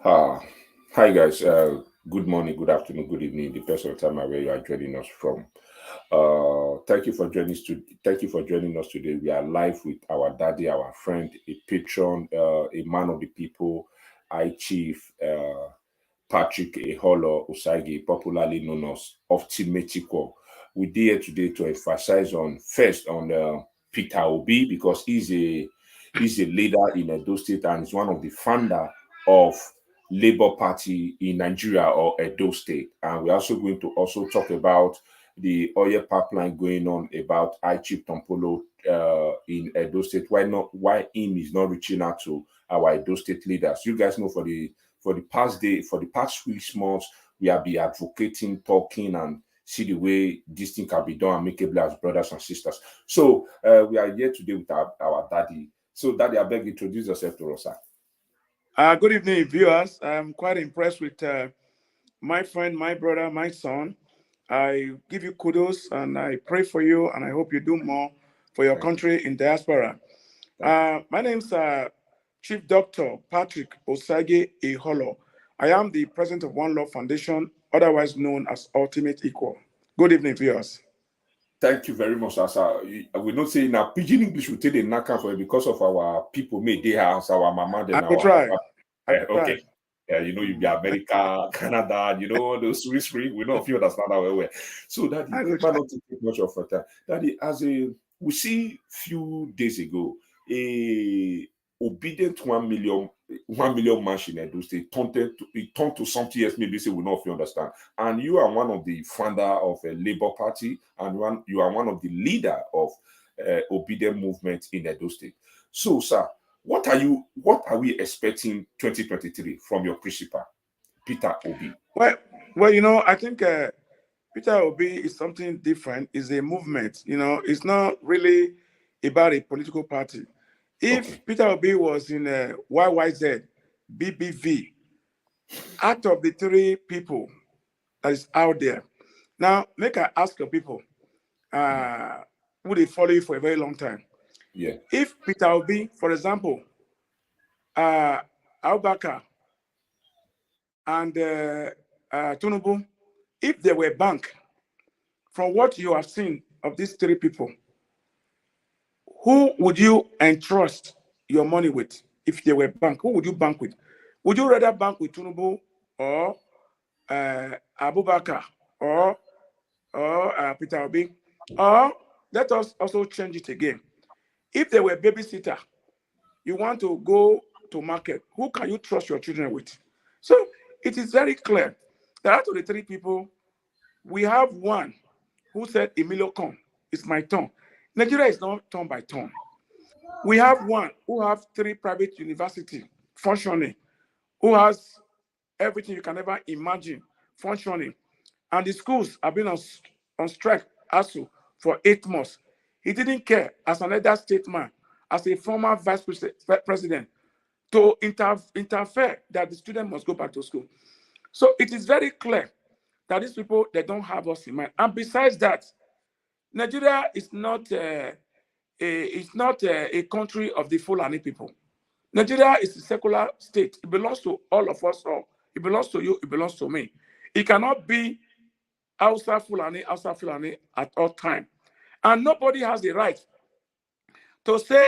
Uh, Hi guys. Good morning, good afternoon, good evening, depends on the time where you are joining us from. Thank you for joining us. Thank you for joining us today. We are live with our daddy, our friend, a patron, a man of the people, I Chief Patrick Eholor Osagie, popularly known as Ultimate Equal. We're here today to emphasize on first on Peter Obi because he's a leader in Edo State and is one of the founder of Labour Party in Nigeria or Edo State. And we're also going to also talk about the oil pipeline going on about Chief Tompolo in Edo State. Why him is not reaching out to our Edo State leaders? You guys know for the past 6 months, we have been advocating, talking, and see the way this thing can be done amicably as brothers and sisters. So we are here today with our daddy. So, daddy, I beg you to introduce yourself to us, sir. Good evening, viewers. I'm quite impressed with my friend, my brother, my son. I give you kudos and I pray for you and I hope you do more for your Thank you. country in diaspora. Thank you. My name's Chief Doctor Patrick Osagie Eholor. I am the president of One Love Foundation, otherwise known as Ultimate Equal. Good evening, viewers. Thank you very much, sir. We not say now pidgin English will take the knacker for it because of our people made they house, our mama, I then will our try. papa. I will try. Okay. You be America, Canada, those Swiss ring. We know if you understand how well. So, Daddy, I will might try. not take much of our time. Daddy, we see few days ago, a obedient 1 million march in Edo State it turned to something else. Maybe say we not if you understand. And you are one of the founder of a Labour Party, and you are one of the leader of obedient movement in Edo State. So, sir, what are we expecting 2023 from your principal, Peter Obi? Well, I think Peter Obi is something different. It's a movement. It's not really about a political party. Okay. If Peter Obi was in YYZ, BBV, out of the three people that is out there, now make I ask your people, Mm. uh, who they follow you for a very long time. Yeah. If Peter Obi, for example, uh, Abubakar and Tunubu, if they were bank, from what you have seen of these three people, who would you entrust your money with if they were bank? Who would you bank with? Would you rather bank with Tunubu or Abubakar or Peter Obi? Or let us also change it again. If they were babysitter, you want to go to market, who can you trust your children with? So it is very clear that out of the three people, we have one who said, Emilio, come, it's my turn. Nigeria is not turn by turn. We have one who have three private universities functioning, who has everything you can ever imagine functioning. And the schools have been on strike also for 8 months. He didn't care as an elder statesman, as a former president, to interfere that the student must go back to school. So it is very clear that these people, they don't have us in mind. And besides that, Nigeria is not a country of the Fulani people. Nigeria is a secular state. It belongs to all of us all. It belongs to you. It belongs to me. It cannot be Hausa Fulani at all time. And nobody has the right to say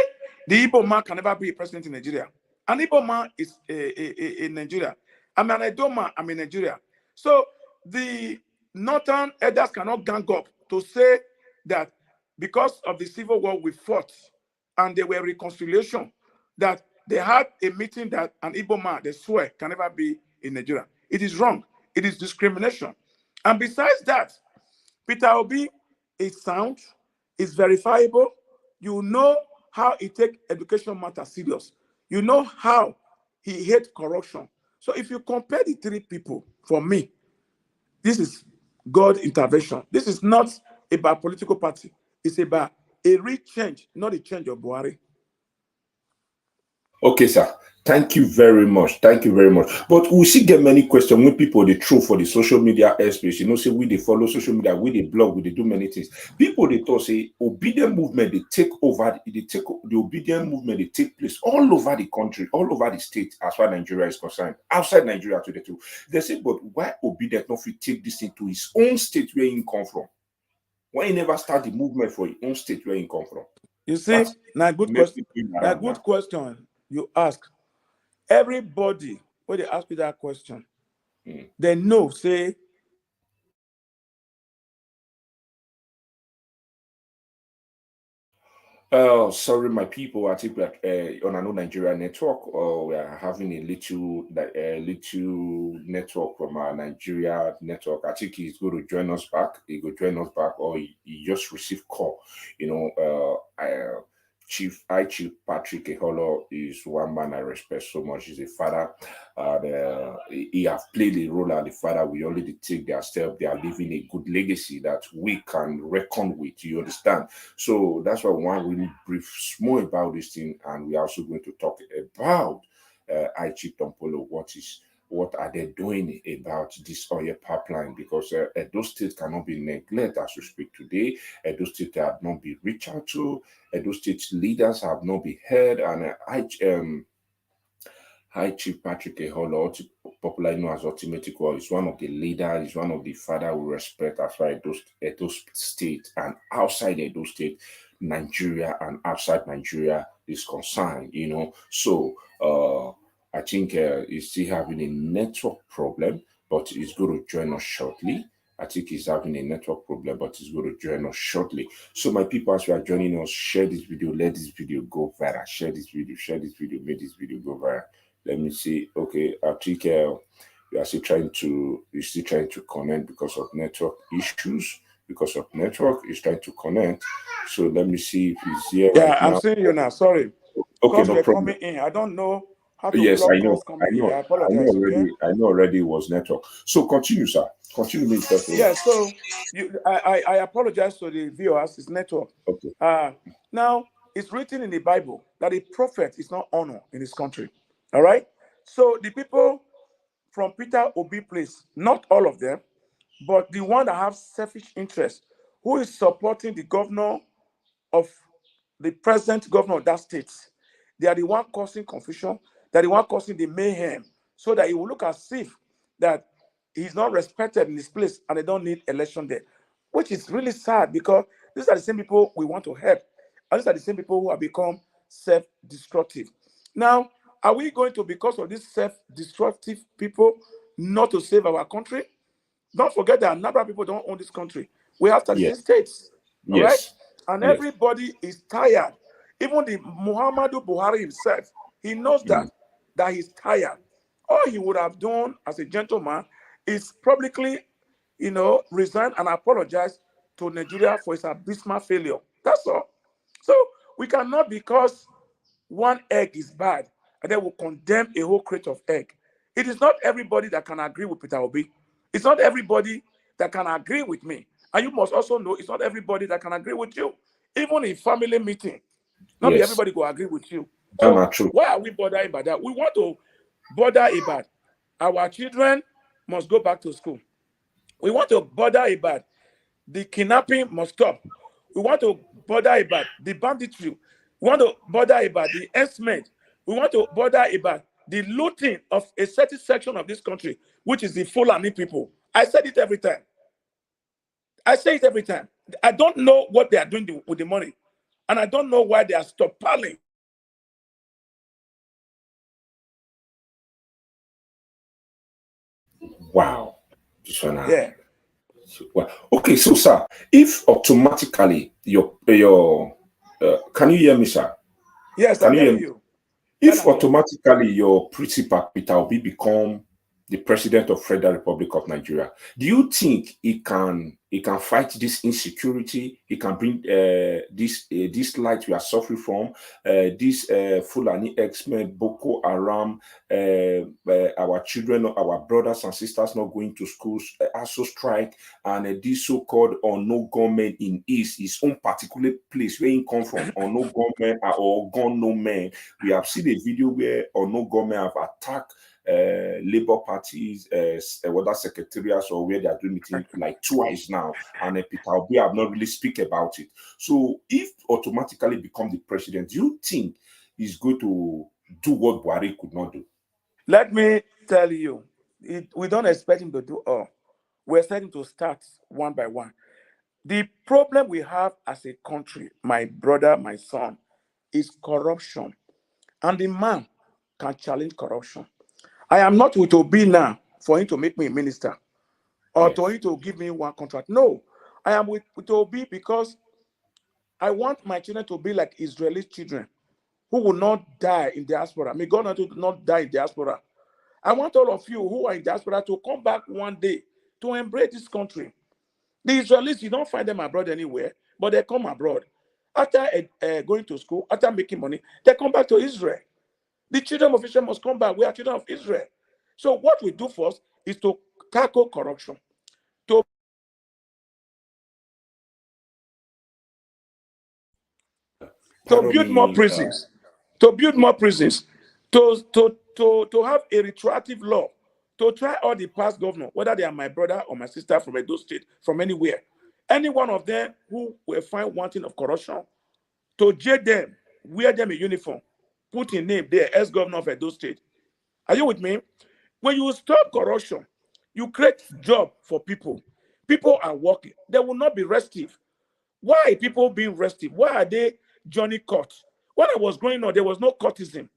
the Igbo man can never be a president in Nigeria. An Igbo man is in Nigeria. I'm an Edo man, I'm in Nigeria. So the northern elders cannot gang up to say that because of the civil war we fought and there were reconciliation, that they had a meeting that an Igbo man, they swear, can never be in Nigeria. It is wrong. It is discrimination. And besides that, Peter Obi is sound, is verifiable. You know how he take education matter serious. You know how he hate corruption. So if you compare the three people, for me, this is God intervention. This is not about political party. It's about a real change, not a change of Buhari. Okay, sir. Thank you very much. Thank you very much. But we still get many questions when people they throw for the social media airspace. You know, say we they follow social media, we they blog, we they do many things. People they thought say obedient movement they take over, they take the obedient movement they take place all over the country, all over the state, as far as Nigeria is concerned. Outside Nigeria today too. They say, but why obedient not fit take this into his own state where he come from? Why he never start the movement for his own state where he come from? You see, That's now good make question. me bring Now around good now. question you ask. Everybody when they ask you that question, Mm. they know say Sorry, my people. I think that on another Nigeria network, we are having a little network from our Nigeria network. I think he's going to join us back. He will join us back, or he just received call. You know, Chief Patrick Eholor is one man I respect so much. He's a father. He have played a role as a father. We already take their step. They are leaving a good legacy that we can reckon with. You understand? So that's why we want really brief more about this thing, and we're also going to talk about Chief Tompolo. What are they doing about this oil pipeline? Because those states cannot be neglected as we speak today. Those states have not been reached out to. Those state leaders have not been heard, and High Chief Patrick Eholor, popularly known as Ultimate Equal, is one of the leaders, is one of the father we respect as far as those states and outside those states, Nigeria and outside Nigeria is concerned, you know. So I think he's still having a network problem, but he's going to join us shortly. I think he's having a network problem, but he's going to join us shortly. So, my people, as you are joining us, share this video, let this video go viral. Share this video, make this video go viral. Let me see. Okay, I think you're still trying to connect because of network issues. Because of network, he's trying to connect. So let me see if he's here yeah, right I'm now. seeing you now. Sorry. Okay, Calls no were problem. coming in. I don't know how to Yes, block I calls know, coming in. I I know apologize, okay? already. I know already it was network. So continue, sir. Continue, Mr. Yeah, so I apologize to the viewers, it's network. Okay. Uh now it's written in the Bible that a prophet is not honored in this country. All right. So the people from Peter Obi place, not all of them, but the one that have selfish interest, who is supporting the governor of the present governor of that state. They are the one causing confusion. They are the one causing the mayhem, so that it will look as if that he's not respected in his place and they don't need election there, which is really sad because these are the same people we want to help, and these are the same people who have become self-destructive. Now, are we going to, because of these self-destructive people, not to save our country? Don't forget that a number of people don't own this country. We have 36 Yes. states, all right? Yes. And Yes. everybody is tired. Even the Muhammadu Buhari himself, he knows Mm. that he's tired. All he would have done as a gentleman is publicly, resign and apologize to Nigeria for its abysmal failure. That's all. So we cannot, because one egg is bad, and then we'll condemn a whole crate of egg. It is not everybody that can agree with Peter Obi. It's not everybody that can agree with me. And you must also know it's not everybody that can agree with you. Even in family meeting, not be Yes. everybody will agree with you. That's So not true. why are we bothering about that? We want to bother about our children must go back to school. We want to bother about the kidnapping must stop. We want to bother about the banditry. We want to bother about the herdsmen. We want to bother about the looting of a certain section of this country, which is the Fulani people. I said it every time. I say it every time. I don't know what they are doing with the money. And I don't know why they are stockpiling. Wow. This one. Yeah. Wow. Okay, so sir, if automatically can you hear me, sir? Yes, Can I'm you hear hearing me? you. Loud If and clear. automatically your principal Peter Obi become the president of Federal Republic of Nigeria. Do you think he can fight this insecurity? He can bring this light we are suffering from, this Fulani X-Men, Boko Haram, our children, our brothers and sisters not going to schools, also strike, and this so-called unknown government in East, his own particular place where he come from, unknown government or gun no man. We have seen a video where unknown government have attacked labor parties, whether secretariats or where they are doing meeting like twice now, and Peter Obi have not really speak about it. So if automatically become the president, do you think he's going to do what Buhari could not do? Let me tell you, we don't expect him to do all. We're starting to start one by one. The problem we have as a country, my brother, my son, is corruption. And the man can challenge corruption. I am not with Obi now for him to make me a minister or to him to give me one contract. No, I am with Obi because I want my children to be like Israeli children who will not die in diaspora. May God not die in diaspora. I want all of you who are in diaspora to come back one day to embrace this country. The Israelis, you don't find them abroad anywhere, but they come abroad. After going to school, after making money, they come back to Israel. The children of Israel must come back. We are children of Israel. So what we do first is to tackle corruption, to build more prisons, to build more prisons, to have a retroactive law, to try all the past governors, whether they are my brother or my sister from Edo State, from anywhere, any one of them who were found wanting of corruption, to jail them, wear them a uniform, put in name there as governor of Edo State. Are you with me? When you stop corruption, you create job for people. People are working. They will not be restive. Why are people being restive? Why are they Johnny Caught? When I was growing up, there was no courtism.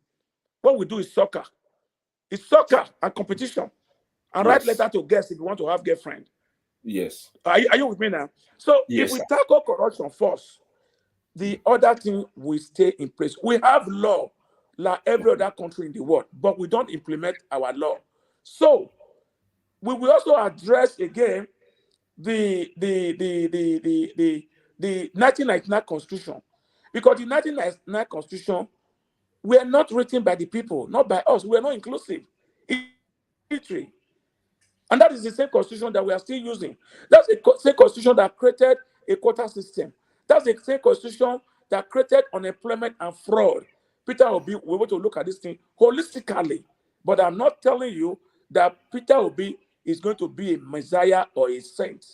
What we do is soccer. It's soccer and competition. And write letter to guests if you want to have girlfriend. Yes. Are you with me now? So if we tackle corruption first, the other thing will stay in place. We have law like every other country in the world, but we don't implement our law. So we will also address again the 1999 Constitution, because the 1999 Constitution were not written by the people, not by us. We are not inclusive. It's and that is the same constitution that we are still using. That's the same constitution that created a quota system. That's the same constitution that created unemployment and fraud. Peter will be able to look at this thing holistically. But I'm not telling you that Peter Obi is going to be a messiah or a saint,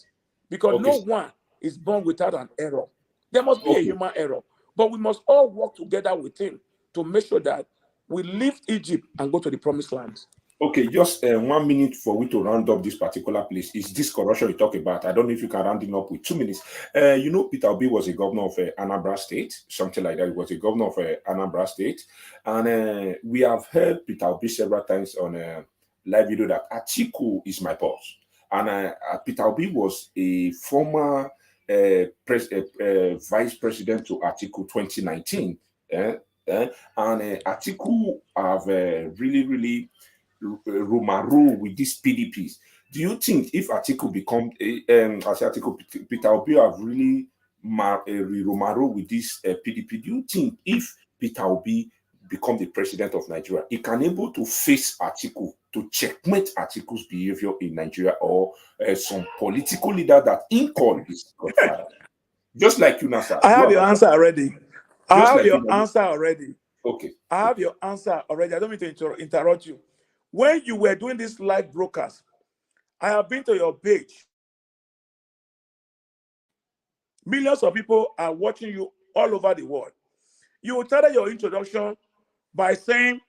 because no one is born without an error. There must be a human error. But we must all work together with him to make sure that we leave Egypt and go to the promised land. Okay, just 1 minute for we to round up this particular place. Is this corruption you talk about? I don't know if you can round it up with 2 minutes. Peter Obi was a governor of Anambra State, something like that. He was a governor of Anambra State. And we have heard Peter Obi several times on live video that Atiku is my boss. And Peter Obi was a former vice president to Atiku 2019. And Atiku have really Rumaru with these PDPs. Do you think if Atiku become Peter Obi have really Rumaru with this PDP? Do you think if Peter Obi become the president of Nigeria, he can able to face Atiku, to checkmate Atiku's behavior in Nigeria, or some political leader that in call is godfather? Just like you, Nasa. I have your answer already. I have your answer already. Okay. I have your answer already. I don't mean to interrupt you. When you were doing this live broadcast, I have been to your page. Millions of people are watching you all over the world. You started your introduction by saying,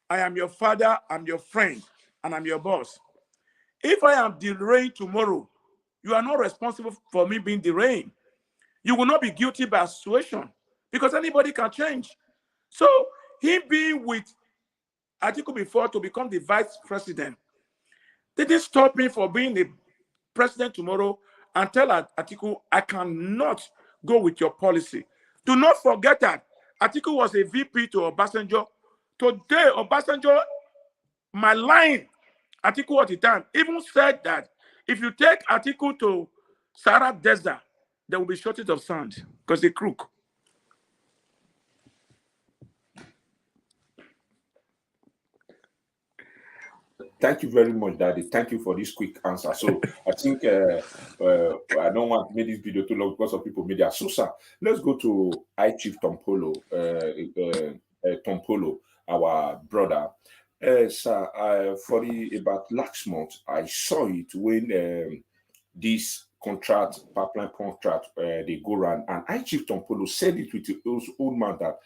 I am your father, I'm your friend, and I'm your boss. If I am deranged tomorrow, you are not responsible for me being deranged. You will not be guilty by association, because anybody can change. So him being with Atiku before to become the vice president didn't stop me from being the president tomorrow and tell Atiku, I cannot go with your policy. Do not forget that Atiku was a VP to Obasanjo. Today, Obasanjo, my line Atiku at the time even said that if you take Atiku to Sahara Desert, there will be shortage of sand because they crook. Thank you very much, Daddy. Thank you for this quick answer. So I think I don't want to make this video too long because of people media. So, sir, let's go to I Chief Tompolo, our brother. Sir, about last month, I saw it when this pipeline contract, they go around, and I Chief Tompolo said it with his own man that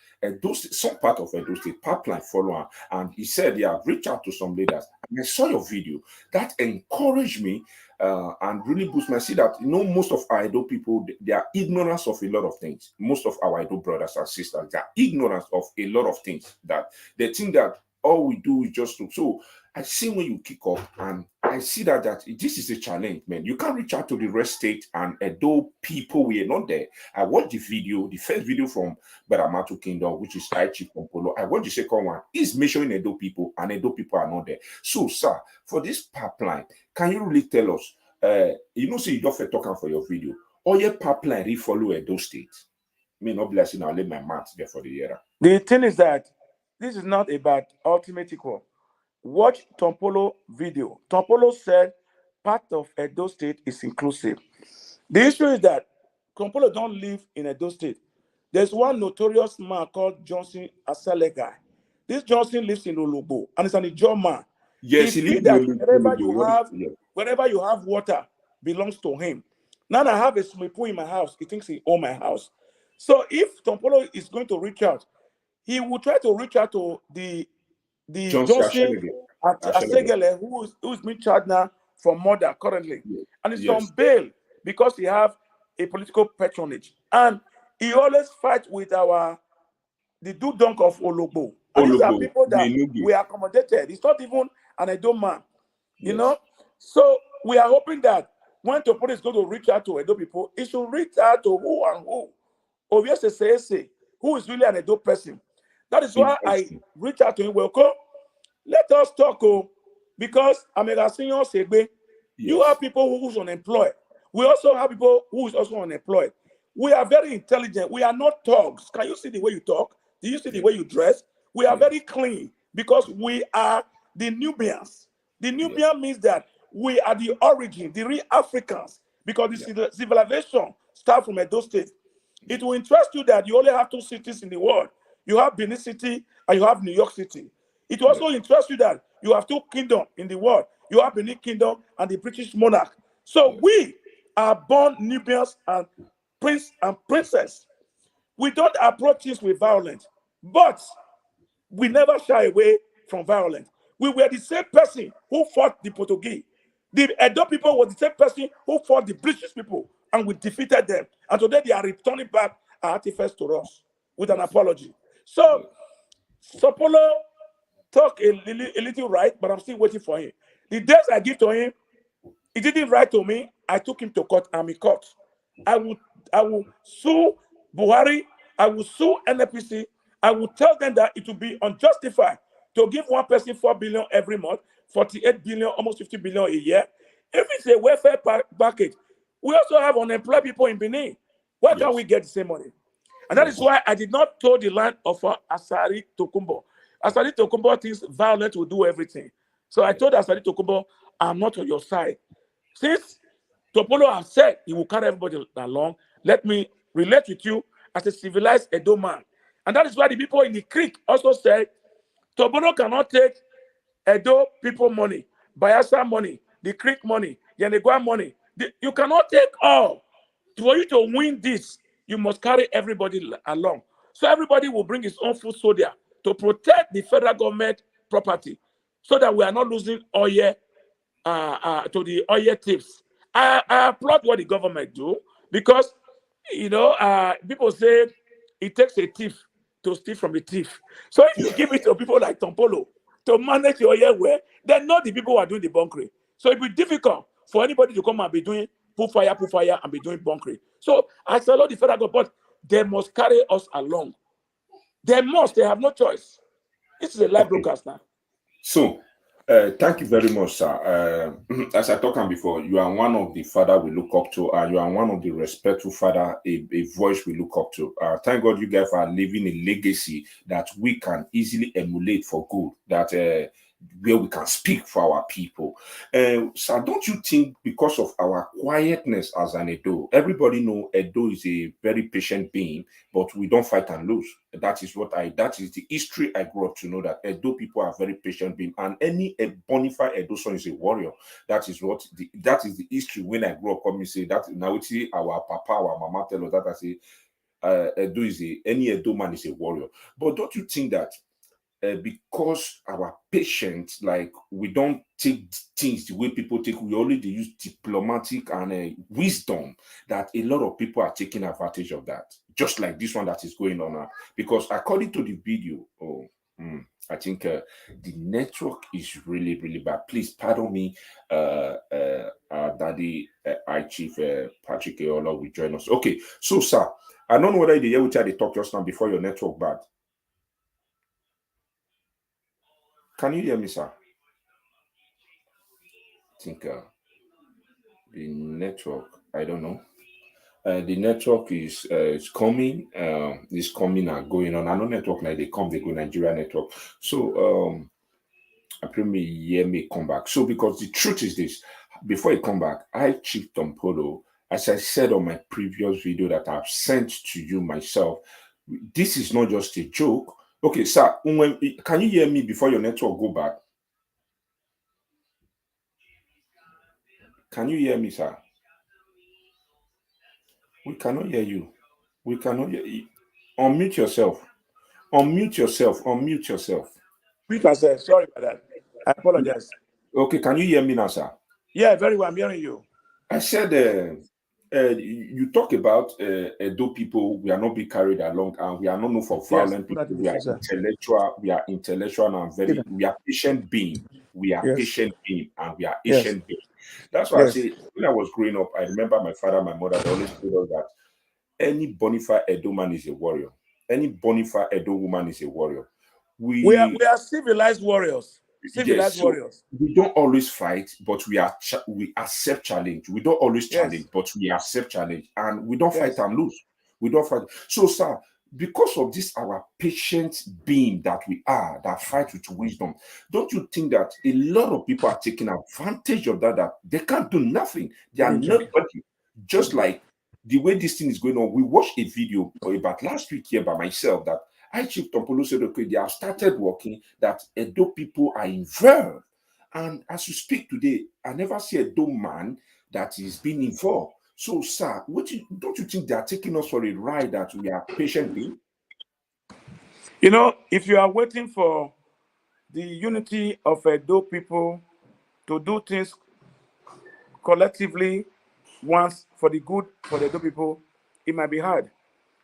some part of Edo State pipeline follow on, and he said, yeah, reach out to some leaders. And I saw your video that encouraged me and really boost me. I see that most of our Edo people, they are ignorant of a lot of things. Most of our Edo brothers and sisters, they are ignorant of a lot of things, that they think that all we do is just to. So I see when you kick off, and I see that this is a challenge, man. You can't reach out to the rest state and Edo people. We are not there. I watched the first video from Baramatu Kingdom, which is I Chief Pompolo. I watched the second one. Is measuring Edo people, and Edo people are not there. So, sir, for this pipeline, can you really tell us? See, you don't talking for your video. Or your pipeline really follow Edo State. Me not blessing. I'll leave my math there for the year. The thing is that this is not about ultimate equal. Watch Tompolo video. Tompolo said part of Edo State is inclusive. The issue is that Tompolo don't live in Edo State. There's one notorious man called Johnson Asalega. This Johnson lives in Olugbo, and it's an Ijaw man. Yes, he feels that wherever you have water belongs to him. Now I have a swimming pool in my house. He thinks he owns my house. So if Tompolo is going to reach out, he will try to reach out to the Johnson Asegele, who is being charged now for murder currently. Yes. And he's on bail because he have a political patronage. And he always fights with the Dudunk of Olugbo. And these are people that we accommodated. It's not even an Edo man, you know? So we are hoping that when Tompolo is going to reach out to Edo people, he should reach out to who and who. Obviously, who is really an Edo person. That is why I reach out to him. Welcome. Let us talk, because I'm a senior Segbe. You have people who's unemployed. We also have people who is also unemployed. We are very intelligent. We are not thugs. Can you see the way you talk? Do you see the way you dress? We are very clean because we are the Nubians. The Nubian means that we are the origin, the real Africans, because the civilization starts from Edo State. It will interest you that you only have 2 cities in the world. You have Benin City and you have New York City. It will also interest you that you have 2 kingdoms in the world. You have Benin Kingdom and the British monarch. So we are born Nubians and prince and princess. We don't approach things with violence, but we never shy away from violence. We were the same person who fought the Portuguese. The Edo people were the same person who fought the British people, and we defeated them. And today they are returning back our artifacts to us with an apology. So, Tompolo talk a little right, but I'm still waiting for him. The days I give to him, he didn't write to me. I took him to court, and he court. I will sue Buhari. I will sue NPC. I will tell them that it will be unjustified to give one person 4 billion every month, 48 billion, almost 50 billion a year. If it's a welfare package, we also have unemployed people in Benin. Why can't we get the same money? And that is why I did not toe the line of Asari Tokumbo. Asari Tokumbo thinks violence will do everything. So I told Asari Tokumbo, I'm not on your side. Since Tompolo has said he will carry everybody along, let me relate with you as a civilized Edo man. And that is why the people in the creek also said, Tompolo cannot take Edo people money, Bayelsa money, the creek money, Yenegua money. You cannot take all. For you to win this, you must carry everybody along. So everybody will bring his own food soldier to protect the federal government property so that we are not losing oil to the oil thieves. I applaud what the government do because, people say it takes a thief to steal from a thief. So if you give it to people like Tompolo to manage your oil well, then not the people who are doing the bunkering. So it will be difficult for anybody to come and be doing put fire, and be doing bunkering. So I salute the federal government, but they must carry us along. They have no choice. This is a live broadcast now. So, Thank you very much, sir. As I talked on before, you are one of the father we look up to, and you are one of the respectful father, a voice we look up to. Thank God you guys are leaving a legacy that we can easily emulate for good. That where we can speak for our people. Sir, don't you think because of our quietness as an Edo, everybody know Edo is a very patient being, but we don't fight and lose. That is the history I grew up to know that Edo people are very patient being, and any bona fide Edo son is a warrior. That is the history when I grew up. Come me say that now it's our papa, our mama tell us that I say Edo any Edo man is a warrior. But don't you think that because our patience, like we don't take things the way people take, we only use diplomatic and wisdom, that a lot of people are taking advantage of that, just like this one that is going on now. Because according to the video, I think the network is really, really bad. Please pardon me, Daddy, I Chief Patrick Eholor will join us. Okay, so sir, I don't know whether you hear which they talk just now before your network bad. Can you hear me, sir? I think the network, I don't know. The network is coming, is coming and going on. I know network like they come, they go Nigeria network. So I pray me hear me come back. So because the truth is this, before I come back, I Chief Tompolo, as I said on my previous video that I've sent to you myself, this is not just a joke. Okay, sir, can you hear me before your network go back? Can you hear me, sir? We cannot hear you. We cannot hear you. Unmute yourself. Unmute yourself. Unmute yourself. Speak yourself. Sorry about that. I apologize. Okay, can you hear me now, sir? Yeah, very well. I'm hearing you. I said you talk about Edo people. We are not being carried along, and we are not known for Yes. violent Put that people. in the We are freezer. intellectual. We are intellectual and Give very. him. We are patient being. We are Yes. patient being, and we are Yes. patient being. That's why I Yes. say when I was growing up, I remember my father, my mother. They always told us that any bona fide Edo man is a warrior. Any bona fide Edo woman is a warrior. We We are civilized warriors. Yes, Civilized so warriors. we don't always fight, but we accept challenge. We don't always Yes. challenge, but we accept challenge, and we don't fight Yes. and lose. We don't fight. So, sir, because of this, our patient being that we are, that fight with wisdom, don't you think that a lot of people are taking advantage of that? That they can't do nothing. They Give are me drink. nobody. Just like the way this thing is going on. We watched a video about last week here by myself that I Chief Tompolo said, okay, they have started working, that Edo people are involved. And as you speak today, I never see a Edo man that is being involved. So, sir, don't you think they are taking us for a ride that we are patient being? You know, if you are waiting for the unity of Edo people to do things collectively once for the good for the Edo people, it might be hard.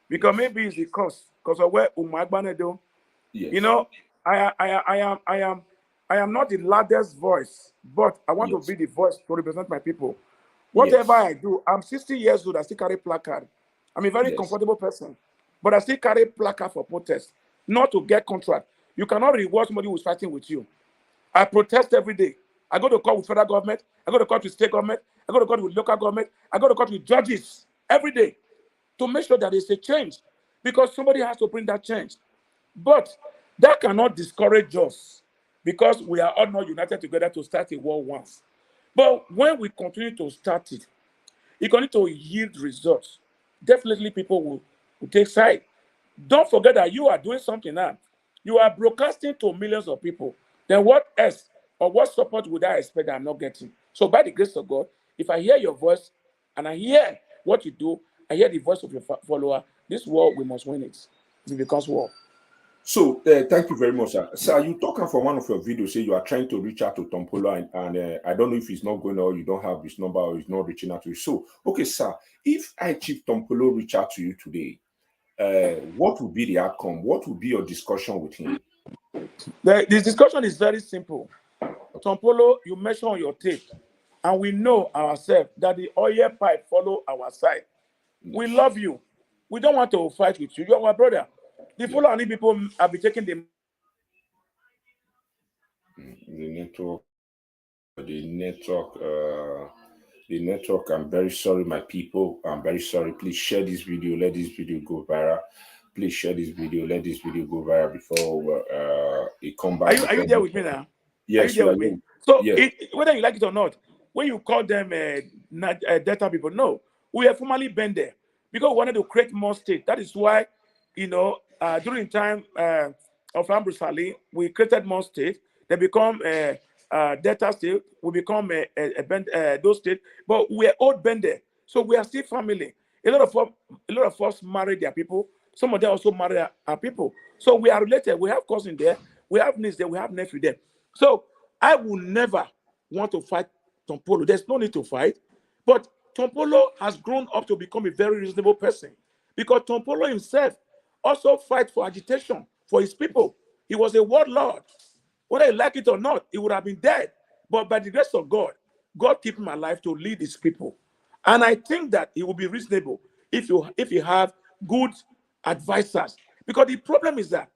Because maybe it's the cause. Because of where Umagbanedo, you Yes, know, I am not the loudest voice, but I want to yes, be the voice to represent my people. Whatever yes, I do, I'm 60 years old, I still carry placard. I'm a very yes. comfortable person, but I still carry placard for protest, not to get contract. You cannot reward somebody who's fighting with you. I protest every day. I go to court with federal government. I go to court with state government. I go to court with local government. I go to court with judges every day to make sure that there's a change because somebody has to bring that change. But that cannot discourage us because we are all not united together to start a war once. But when we continue to start it, it's going to yield results. Definitely, people will take side. Don't forget that you are doing something now. You are broadcasting to millions of people. Then what else or what support would I expect that I'm not getting? So, by the grace of God, if I hear your voice and I hear what you do, I hear the voice of your follower, this war, we must win it. It becomes war. So, thank you very much, sir. Sir, you talking for one of your videos, say you are trying to reach out to Tompolo, and I don't know if he's not going or you don't have his number or he's not reaching out to you. So, okay, sir, if I Chief Tompolo reach out to you today, what would be the outcome? What would be your discussion with him? The discussion is very simple. Tompolo, you mention on your tape, and we know ourselves that the oil pipe follow our side. We Yes, love you. We don't want to fight with you. You're our brother. The yeah, Fulani people have been taking the The network, the network, the network. I'm very sorry, my people. I'm very sorry. Please share this video. Let this video go viral. Please share this video. Let this video go viral before it come back. Are you there with me now? Are you Yes, there we are with me? here. So Yes. whether you like it or not, when you call them data people, no, we have formally been there because we wanted to create more state. That is why, during time of Ambrose Ali, we created more state. They become data state. We become those state, but we are old bender, so we are still family. A lot of us marry their people. Some of them also marry our people. So we are related. We have cousin there. We have niece there. We have nephew there. So I will never want to fight Tompolo. There's no need to fight. But Tompolo has grown up to become a very reasonable person because Tompolo himself also fight for agitation for his people. He was a warlord. Whether he like it or not, he would have been dead. But by the grace of God, God keep him alive to lead his people. And I think that it will be reasonable if you have good advisors. Because the problem is that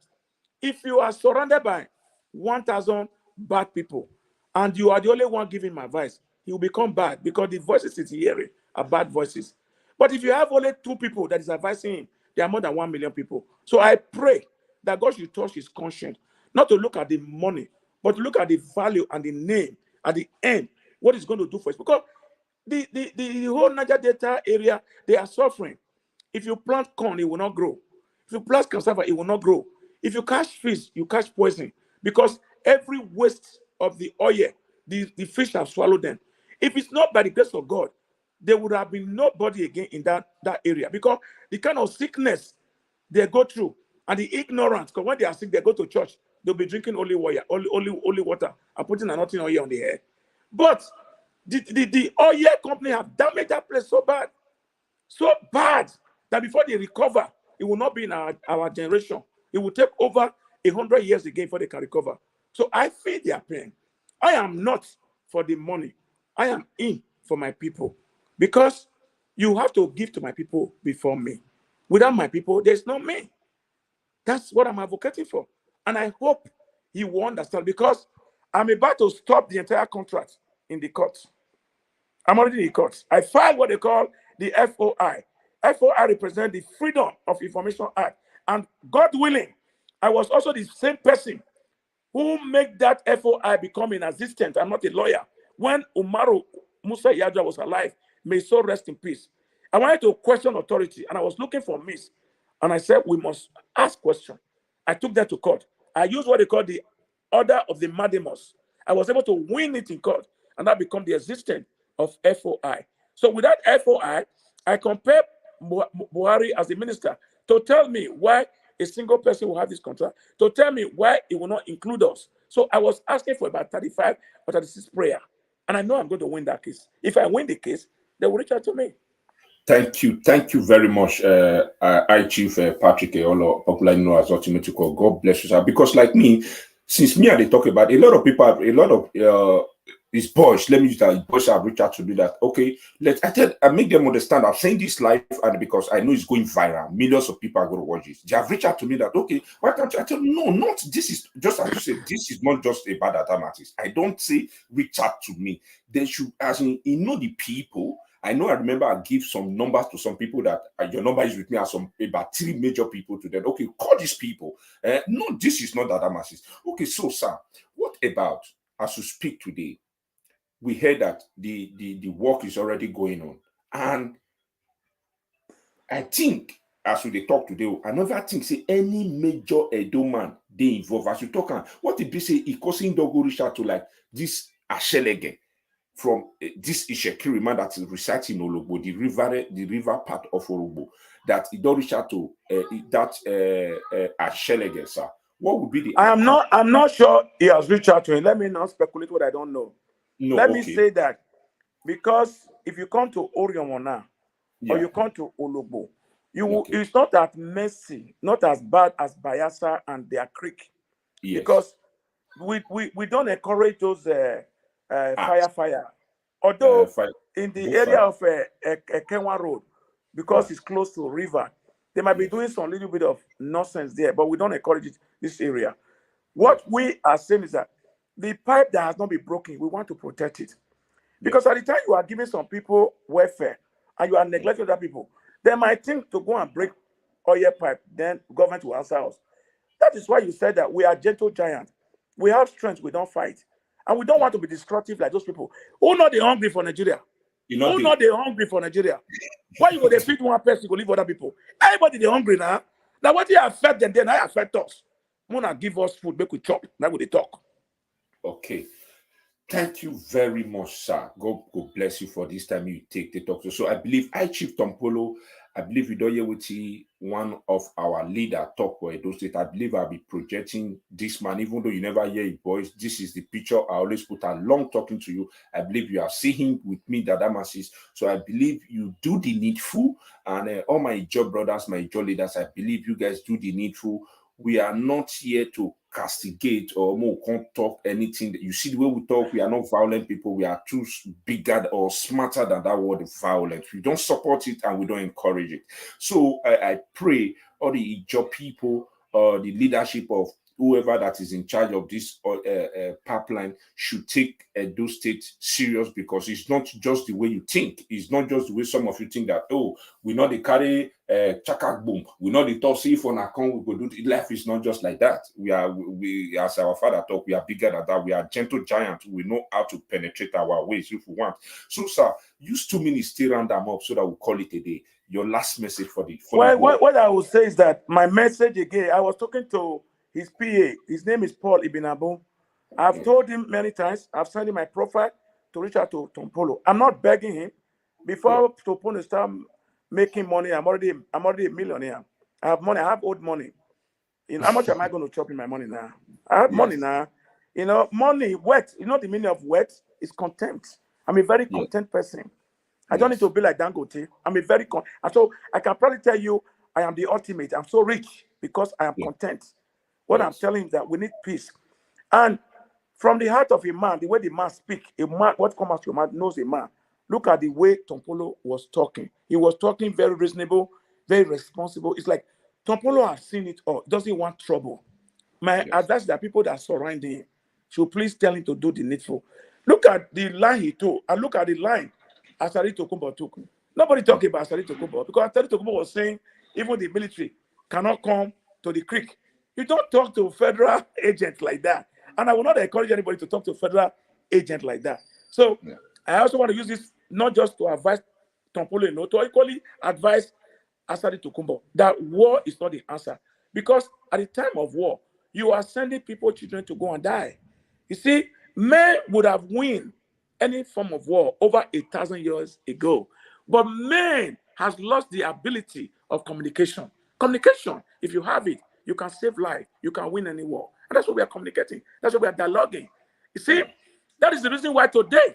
if you are surrounded by 1,000 bad people and you are the only one giving him advice, he will become bad because the voices he's hearing are bad voices. But if you have only 2 people that is advising him, there are more than 1 million people. So I pray that God should touch his conscience, not to look at the money, but to look at the value and the name at the end, what it's going to do for us. Because the whole Niger Delta area, they are suffering. If you plant corn, it will not grow. If you plant cassava, it will not grow. If you catch fish, you catch poison. Because every waste of the oil, the fish have swallowed them. If it's not by the grace of God, there would have been nobody again in that area. Because the kind of sickness they go through and the ignorance, because when they are sick, they go to church, they'll be drinking only water, only water, and putting nothing oil on the hair. But the oil company have damaged that place so bad that before they recover, it will not be in our generation. It will take over 100 years again before they can recover. So I feel their pain. I am not for the money. I am in for my people because you have to give to my people before me. Without my people, there's no me. That's what I'm advocating for. And I hope he will understand because I'm about to stop the entire contract in the court. I'm already in the court. I filed what they call the FOI. FOI represents the Freedom of Information Act. And God willing, I was also the same person who made that FOI become inexistent. I'm not a lawyer. When Umaru Musa Yadra was alive, may so rest in peace. I wanted to question authority, and I was looking for miss. And I said, we must ask questions. I took that to court. I used what they call the order of the Mandamus. I was able to win it in court, and that became the existence of FOI. So with that FOI, I compare Buhari as the minister to tell me why a single person will have this contract, to tell me why it will not include us. So I was asking for about 35 or 36 prayer. And I know I'm going to win that case. If I win the case, they will reach out to me. Thank you very much, I Chief Patrick Eholor, popularly known as Ultimate Call. God bless you, sir. Because like me, since me and they talk about a lot of people, a lot of these boys. Let me use that boys have reached out to do that. Okay, I make them understand. I'm saying this live, and because I know it's going viral, millions of people are going to watch this. They have reached out to me that okay, why can't you? I tell them, no, not this is just as you said. This is not just a bad artist. I don't say reach out to me. They should, as in, you know, the people. I know I remember I give some numbers to some people that your number is with me as some about 3 major people to them. Okay, call these people. No, this is not that masses. Okay, so sir, what about as we speak today? We heard that the work is already going on. And I think as we talk today, another thing say any major Edo man they involve as you talk. What did they say? It causing Dogo reach out to like this Ashelege from this Ishekiri man that is residing in Ologbo, the river part of Ologbo, that it don't reach out to Ashelege, sir. What would be the I'm not sure he has reached out to him. Let me not speculate what I don't know. no, Let me okay. say that because if you come to Oriomona or Yeah. you come to Ologbo, Okay. it's not that messy, not as bad as Bayelsa and their creek. Yes. Because we don't encourage those fire. Although in the area of Kenwa Road, because it's close to a river, they might be doing some little bit of nonsense there, but we don't encourage it, this area. What we are saying is that the pipe that has not been broken, we want to protect it. Because at the time you are giving some people welfare and you are neglecting other people, they might think to go and break oil pipe, then government will answer us. That is why you said that we are gentle giants. We have strength, we don't fight. And we don't want to be destructive like those people. Who know they hungry for Nigeria? You know Who know they hungry for Nigeria? Why you go they feed one person, you go leave other people? Everybody they hungry now. Now what they affect them, then I affect us. Mona give us food, make we chop. Now we they talk. Okay. Thank you very much, sir. God bless you for this time you take the talk. So I believe Chief Tompolo, I believe you don't hear with one of our leader talk for Edo State. I believe I'll be projecting this man, even though you never hear his voice. This is the picture I always put along talking to you. I believe you have seen him with me, Dadamassis. So I believe you do the needful, and all my job brothers, my job leaders, I believe you guys do the needful. We are not here to castigate or more can't talk anything. You see the way we talk, we are not violent people. We are too bigger or smarter than that word violent. We don't support it and we don't encourage it. So I pray all the job people, the leadership of whoever that is in charge of this pipeline should take Edo State serious, because it's not just the way you think. It's not just the way some of you think that, oh, we know they carry chakak boom. We know the talk, see if on account we go do it. Life is not just like that. We as our father talk, we are bigger than that. We are gentle giants. We know how to penetrate our ways if we want. So, sir, use 2 minutes to round them up so that we'll call it a day. Your last message for the what I would say is that my message again, I was talking to his PA. His name is Paul Ibinabu. I've told him many times, I've sent him my profile to reach out to Tompolo. I'm not begging him. Before Tompolo start making money, I'm already a millionaire. I have money, I have old money. How much am I going to chop in my money now? I have money now. Money, wet. You know the meaning of wet is contempt. I'm a very content person. I don't need to be like Dangote. I'm a very and so I can probably tell you I am the ultimate. I'm so rich because I am content. What I'm telling you is that we need peace. And from the heart of a man, the way the man speaks, a man, what comes out of your mouth knows a man. Look at the way Tompolo was talking. He was talking very reasonable, very responsible. It's like Tompolo has seen it all. Doesn't want trouble. My advice is that people that surround him should please tell him to do the needful. Look at the line he took, and look at the line Asari Tokumbo took. Nobody talking about Asari Tokumbo, because Asari Tokumbo was saying even the military cannot come to the creek. You don't talk to federal agents like that. And I will not encourage anybody to talk to a federal agent like that. So I also want to use this not just to advise Tompolo, to equally advise Asari Tokumbo that war is not the answer. Because at the time of war, you are sending people, children to go and die. You see, men would have won any form of war over 1,000 years ago. But man has lost the ability of communication. Communication, if you have it, you can save life. You can win any war. And that's what we are communicating. That's what we are dialoguing. You see, that is the reason why today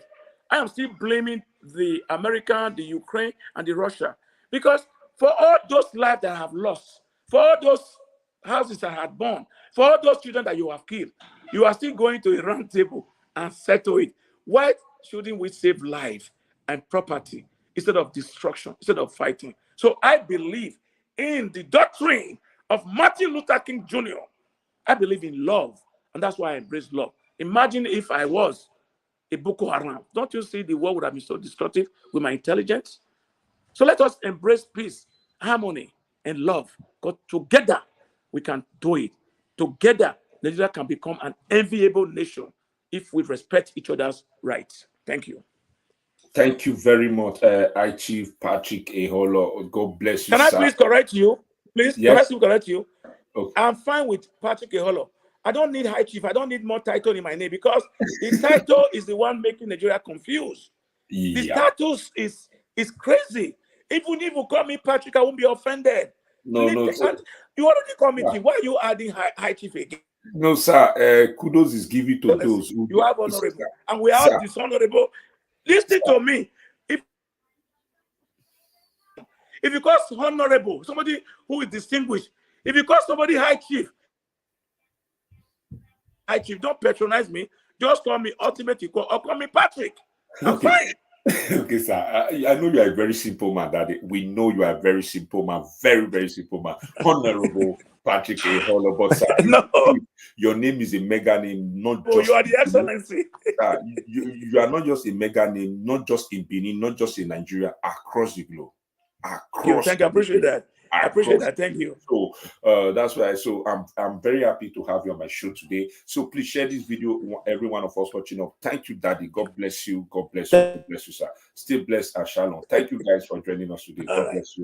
I am still blaming the American, the Ukraine, and the Russia. Because for all those lives that I have lost, for all those houses that I had burned, for all those children that you have killed, you are still going to a round table and settle it. Why shouldn't we save life and property instead of destruction, instead of fighting? So I believe in the doctrine of Martin Luther King Jr. I believe in love, and that's why I embrace love. Imagine if I was a Boko Haram. Don't you see the world would have been so destructive with my intelligence? So let us embrace peace, harmony, and love. Because together we can do it. Together, Nigeria can become an enviable nation if we respect each other's rights. Thank you. Thank you very much, Chief Patrick Eholor. God bless you, Can I sir. please correct you? Please, yes. Can I still correct you? Okay. I'm fine with Patrick Eholor. I don't need High Chief. I don't need more title in my name, because the title is the one making Nigeria confused. The status is crazy. Even if you call me Patrick, I won't be offended. No. You already call me Chief. Why are you adding High Chief again? No, sir. Kudos is given to those who you have honorable, and we are dishonorable. Listen to me. If you call honorable, somebody who is distinguished, if you call somebody High Chief, don't patronize me. Just call me ultimate equal or call me Patrick. I'm fine. Okay, sir. I know you are a very simple man, Daddy. We know you are a very simple man, very, very simple man. Honorable Patrick Eholor, but sir, No, your name is a mega name, not oh, you just are the excellency. you are not just a mega name, not just in Benin, not just in Nigeria, across the globe, across Thank you. I the appreciate globe, that. I appreciate across. that. Thank you. So that's why. So I'm very happy to have you on my show today. So please share this video, every one of us watching up. Thank you, Daddy. God bless you. God bless you. God bless you, sir. Stay blessed and shalom. Thank you guys for joining us today. All God right. bless you.